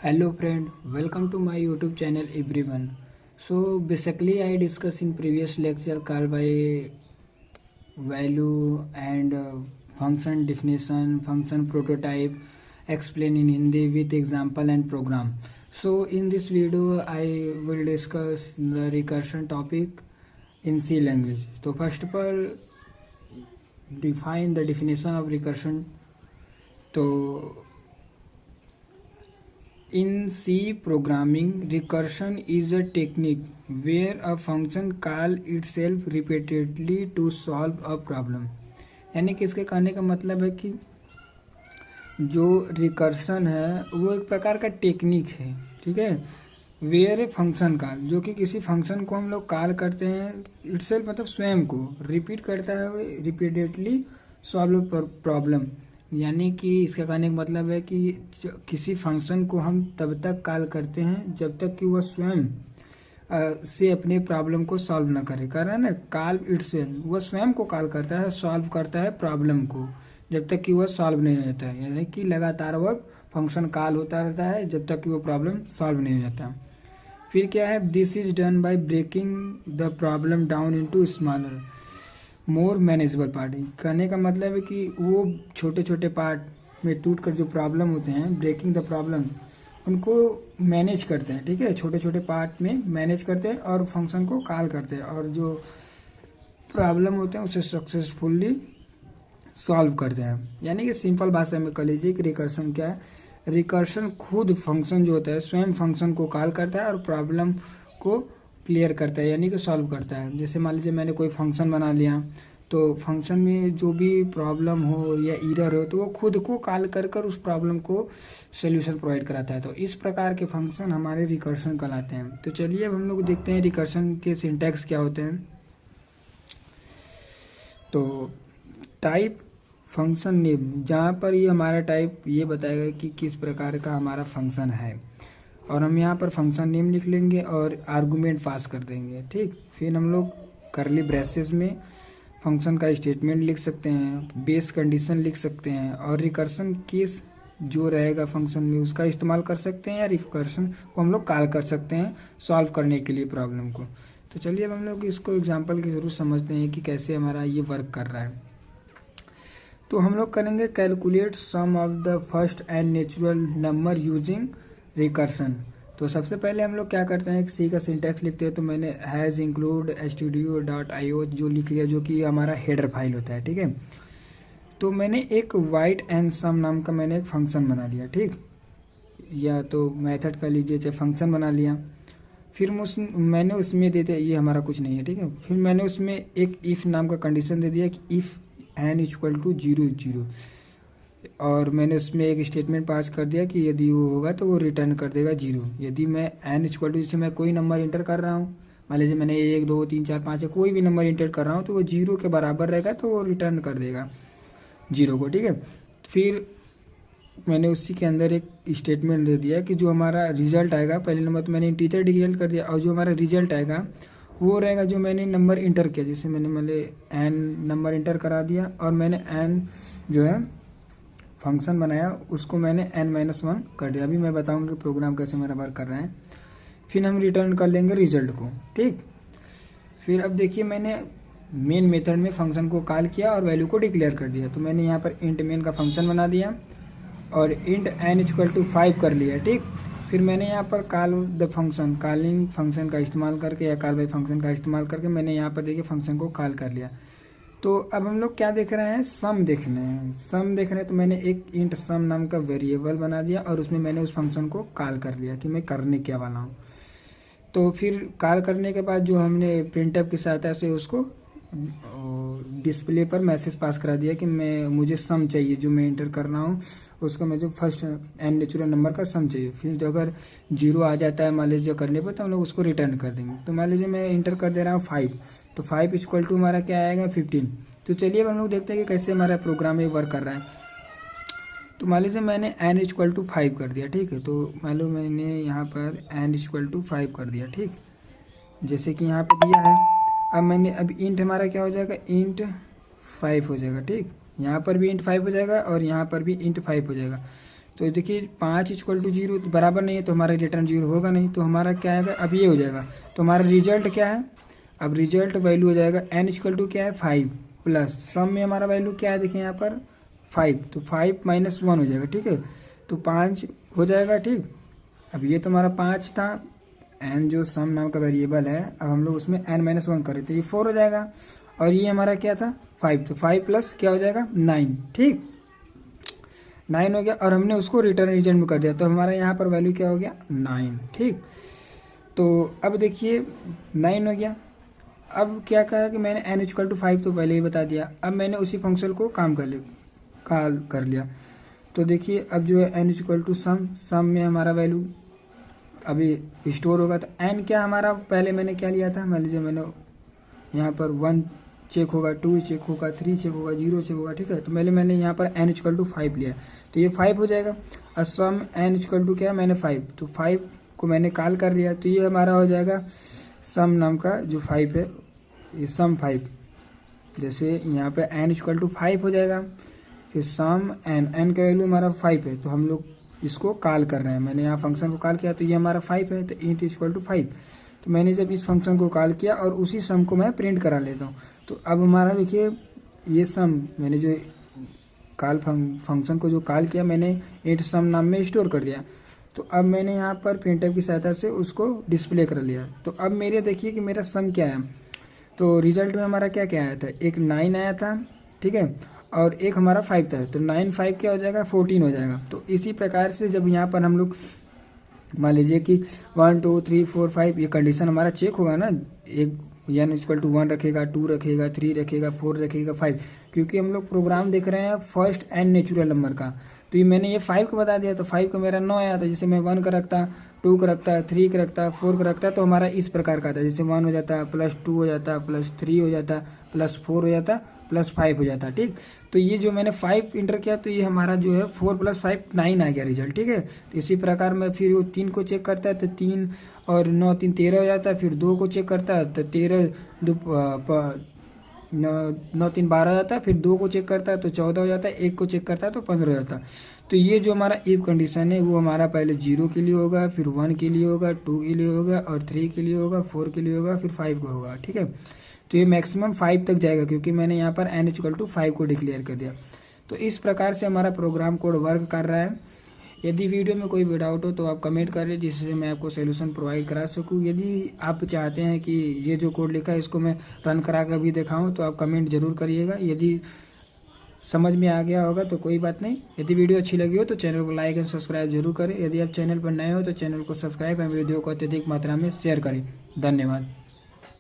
Hello friend, welcome to my YouTube channel everyone. So basically I discussed in previous lecture called by value and function definition, function prototype, explain in Hindi with example and program. So in this video I will discuss the recursion topic in C language. So first of all define the definition of recursion. So in C programming, recursion is a technique where a function call itself repeatedly to solve a problem. यानी कि इसके कहने का मतलब है कि जो recursion है वो एक प्रकार का टेक्निक है, ठीक है, वेयर ए फंक्शन कॉल, जो कि किसी फंक्शन को हम लोग कॉल करते हैं इटसेल्फ मतलब स्वयं को रिपीट करता है रिपीटेडली सॉल्व प्रॉब्लम। यानी कि इसका कहने का मतलब है कि किसी फंक्शन को हम तब तक कॉल करते हैं जब तक कि वह स्वयं से अपने प्रॉब्लम को सॉल्व ना करे। कर रहा है ना, कॉल इटसेल्फ, वह स्वयं को कॉल करता है, सॉल्व करता है प्रॉब्लम को जब तक कि वह सॉल्व नहीं हो जाता है। यानी कि लगातार वह फंक्शन कॉल होता रहता है जब तक कि वो प्रॉब्लम सॉल्व नहीं हो जाता। फिर क्या है, this is done by breaking the problem down into smaller more manageable part. कहने का मतलब है कि वो छोटे छोटे पार्ट में टूट कर जो प्रॉब्लम होते हैं, ब्रेकिंग द प्रॉब्लम, उनको मैनेज करते हैं, ठीक है, छोटे छोटे पार्ट में मैनेज करते हैं और फंक्शन को कॉल करते हैं और जो प्रॉब्लम होते हैं उसे सक्सेसफुली सॉल्व करते हैं। यानी कि सिंपल भाषा में कह लीजिए कि रिकर्शन क्या है, रिकर्शन खुद फंक्शन जो होता है स्वयं फंक्शन को कॉल करता है और प्रॉब्लम को क्लियर करता है, यानी कि सॉल्व करता है। जैसे मान लीजिए मैंने कोई फंक्शन बना लिया, तो फंक्शन में जो भी प्रॉब्लम हो या एरर हो तो वो खुद को कॉल कर कर उस प्रॉब्लम को सोल्यूशन प्रोवाइड कराता है। तो इस प्रकार के फंक्शन हमारे रिकर्शन कहलाते हैं। तो चलिए अब हम लोग देखते हैं रिकर्शन के सिंटैक्स क्या होते हैं। तो टाइप फंक्शन नेम, जहाँ पर ये हमारा टाइप ये बताएगा कि किस प्रकार का हमारा फंक्शन है, और हम यहाँ पर फंक्शन नेम लिख लेंगे और आर्गुमेंट पास कर देंगे, ठीक। फिर हम लोग करली ब्रेसेस में फंक्शन का स्टेटमेंट लिख सकते हैं, बेस कंडीशन लिख सकते हैं और रिकर्सन केस जो रहेगा फंक्शन में उसका इस्तेमाल कर सकते हैं या रिकर्सन को हम लोग कॉल कर सकते हैं सॉल्व करने के लिए प्रॉब्लम को। तो चलिए अब हम लोग इसको एग्जाम्पल के जरूर समझते हैं कि कैसे हमारा ये वर्क कर रहा है। तो हम लोग करेंगे calculate sum of the first and natural number using recursion. तो सबसे पहले हम लोग क्या करते हैं, सी का सिंटैक्स लिखते हैं। तो मैंने हैज़ इंक्लूड studio.io जो लिख लिया, जो कि हमारा हेडर फाइल होता है, ठीक है। तो मैंने एक वाइट एंड सम नाम का मैंने एक फंक्शन बना लिया, ठीक, या तो मेथड कर लीजिए चाहे फंक्शन बना लिया। फिर मैंने उसमें दे दिया, ये हमारा कुछ नहीं है, ठीक है। फिर मैंने उसमें एक इफ़ नाम का कंडीशन दे दिया कि इफ़ n इक्वल टू 0 और मैंने उसमें एक स्टेटमेंट पास कर दिया कि यदि वो होगा तो वो रिटर्न कर देगा 0। यदि मैं n इक्वल टू, जैसे मैं कोई नंबर इंटर कर रहा हूँ, मान लीजिए मैंने 1 2 3 4 5 या कोई भी नंबर इंटर कर रहा हूँ, तो वो 0 के बराबर रहेगा तो वो रिटर्न कर देगा 0 को, ठीक है। फिर मैंने उसी के अंदर एक स्टेटमेंट दे दिया कि जो हमारा रिजल्ट आएगा, पहले नंबर तो मैंने इंटीजर डिक्लेयर कर दिया, और जो हमारा रिजल्ट आएगा वो रहेगा जो मैंने नंबर इंटर किया। जैसे मैंने n नंबर इंटर करा दिया और मैंने n जो है फंक्शन बनाया उसको मैंने n-1 कर दिया। अभी मैं बताऊंगा कि प्रोग्राम कैसे मेरा वर्क कर रहा है। फिर हम रिटर्न कर लेंगे रिजल्ट को, ठीक। फिर अब देखिए मैंने मेन मेथड में फंक्शन को कॉल किया और वैल्यू को डिक्लेयर कर दिया। तो मैंने यहाँ पर इंट मेन का फंक्शन बना दिया और इंट n इक्वल टू 5 कर लिया, ठीक। फिर मैंने यहाँ पर call the function, calling function का इस्तेमाल करके या कॉल बाय फंक्शन का इस्तेमाल करके मैंने यहाँ पर देखिए फंक्शन को कॉल कर लिया। तो अब हम लोग क्या देख रहे हैं, सम देख रहे हैं, सम देख रहे हैं। तो मैंने एक इंट सम नाम का वेरिएबल बना दिया और उसमें मैंने उस फंक्शन को कॉल कर लिया कि मैं करने क्या वाला हूँ। तो फिर कॉल करने के बाद जो हमने प्रिंटफ की सहायता से उसको डिस्प्ले पर मैसेज पास करा दिया कि मुझे सम चाहिए, जो मैं इंटर कर रहा हूँ उसका मुझे फर्स्ट एंड नेचुरल नंबर का सम चाहिए। फिर जो अगर 0 आ जाता है मान लीजिए करने पर, तो हम लोग उसको रिटर्न कर देंगे। तो मान लीजिए मैं इंटर कर दे रहा हूँ 5, तो 5 इक्वल टू हमारा क्या आएगा 15। तो चलिए अब हम लोग देखते हैं कि कैसे हमारा प्रोग्राम ये वर्क कर रहा है। तो मान लीजिए मैंने n इक्वल टू 5 कर दिया, ठीक है। तो मान लो मैंने यहाँ पर n इक्वल टू 5 कर दिया, ठीक, जैसे कि यहाँ पे दिया है। अब इंट हमारा क्या हो जाएगा, इंट 5 हो जाएगा, ठीक। यहाँ पर भी इंट 5 हो जाएगा और यहाँ पर भी इंट 5 हो जाएगा। तो देखिए 5 इक्वल टू 0 बराबर नहीं है तो हमारा रिटर्न 0 होगा नहीं, तो हमारा क्या आएगा, अब ये हो जाएगा। तो हमारा रिजल्ट क्या है, अब रिजल्ट वैल्यू हो जाएगा n इक्वल टू क्या है 5 प्लस सम में हमारा वैल्यू क्या है, देखिए यहाँ पर 5, तो 5 माइनस 1 हो जाएगा, ठीक है, तो 5 हो जाएगा, ठीक। अब ये तो हमारा 5 था, n जो सम नाम का वेरिएबल है, अब हम लोग उसमें n माइनस 1 करें तो ये 4 हो जाएगा, और ये हमारा क्या था 5, तो 5 प्लस क्या हो जाएगा 9, ठीक, 9 हो गया, और हमने उसको रिटर्न रीजन में कर दिया, तो हमारा यहाँ पर वैल्यू क्या हो गया 9, ठीक। तो अब देखिए 9 हो गया। अब क्या कहा कि मैंने n इक्वल टू 5 तो पहले ही बता दिया, अब मैंने उसी फंक्शन को कॉल कर लिया। तो देखिए अब जो है n इक्वल टू सम में हमारा वैल्यू अभी स्टोर होगा, तो n क्या हमारा पहले मैंने क्या लिया था, मान लीजिए मैंने यहाँ पर 1 चेक होगा, 2 चेक होगा, 3 चेक होगा, 0 चेक होगा, ठीक है, तो मैंने यहाँ पर n इक्वल टू 5 लिया, तो ये 5 हो जाएगा, और सम n इक्वल टू क्या है मैंने 5, तो 5 को मैंने कॉल कर लिया, तो ये हमारा हो जाएगा सम नाम का जो 5 है, ये सम 5, जैसे यहाँ पे n इक्वल टू 5 हो जाएगा, फिर सम n का वैल्यू हमारा 5 है, तो हम लोग इसको कॉल कर रहे हैं, मैंने यहाँ फंक्शन को कॉल किया तो ये हमारा 5 है, तो इंट इक्वल टू 5, तो मैंने जब इस फंक्शन को कॉल किया और उसी सम को मैं प्रिंट करा लेता हूँ, तो अब हमारा देखिए ये सम मैंने जो कॉल फंक्शन को जो कॉल किया मैंने इंट सम नाम में स्टोर कर दिया, तो अब मैंने यहाँ पर प्रिंटफ की सहायता से उसको डिस्प्ले कर लिया। तो अब मेरे देखिए कि मेरा सम क्या है, तो रिजल्ट में हमारा क्या क्या आया था, एक 9 आया था, ठीक है, और एक हमारा 5 था, तो 9 5 क्या हो जाएगा 14 हो जाएगा। तो इसी प्रकार से जब यहाँ पर हम लोग मान लीजिए कि 1 2 3 4 5 ये कंडीशन हमारा चेक होगा ना, एक n इक्वल टू 1 रखेगा, 2 रखेगा, 3 रखेगा, 4 रखेगा, 5, क्योंकि हम लोग प्रोग्राम देख रहे हैं फर्स्ट एंड नेचुरल नंबर का, तो ये मैंने ये 5 को बता दिया, तो 5 को मेरा 9 आया था, जैसे मैं 1 का रखता, 2 का रखता, 3 का रखता, 4 का रखता, तो हमारा इस प्रकार का था, जैसे 1 हो जाता, प्लस 2 हो जाता, प्लस 3 हो जाता, प्लस 4 हो जाता, प्लस 5 हो जाता, ठीक। तो ये जो मैंने 5 इंटर किया तो ये हमारा जो है 4 प्लस 5 9 आ गया रिजल्ट, ठीक है। तो इसी प्रकार में फिर वो 3 को चेक करता है तो 3 और 9 3 13 हो जाता है, फिर 2 को चेक करता है तो 13 9 3 12 हो जाता है, फिर 2 को चेक करता है तो 14 हो जाता है, 1 को चेक करता है तो 15 हो जाता है। तो ये जो हमारा इफ कंडीशन है वो हमारा पहले 0 के लिए होगा, फिर 1 के लिए होगा, 2 के लिए होगा, और 3 के लिए होगा, 4 के लिए होगा, फिर 5 को होगा, ठीक है। तो ये मैक्सिमम 5 तक जाएगा क्योंकि मैंने यहाँ पर n इक्वल टू 5 को डिक्लेयर कर दिया। तो इस प्रकार से हमारा प्रोग्राम कोड वर्क कर रहा है। यदि वीडियो में कोई भी डाउट हो तो आप कमेंट करें जिससे मैं आपको सोल्यूशन प्रोवाइड करा सकूं। यदि आप चाहते हैं कि ये जो कोड लिखा है इसको मैं रन करा कर भी दिखाऊं तो आप कमेंट जरूर करिएगा। यदि समझ में आ गया होगा तो कोई बात नहीं। यदि वीडियो अच्छी लगी हो तो चैनल को लाइक एंड सब्सक्राइब जरूर करें। यदि आप चैनल पर नए हो तो चैनल को सब्सक्राइब एंड वीडियो को अत्यधिक मात्रा में शेयर करें। धन्यवाद।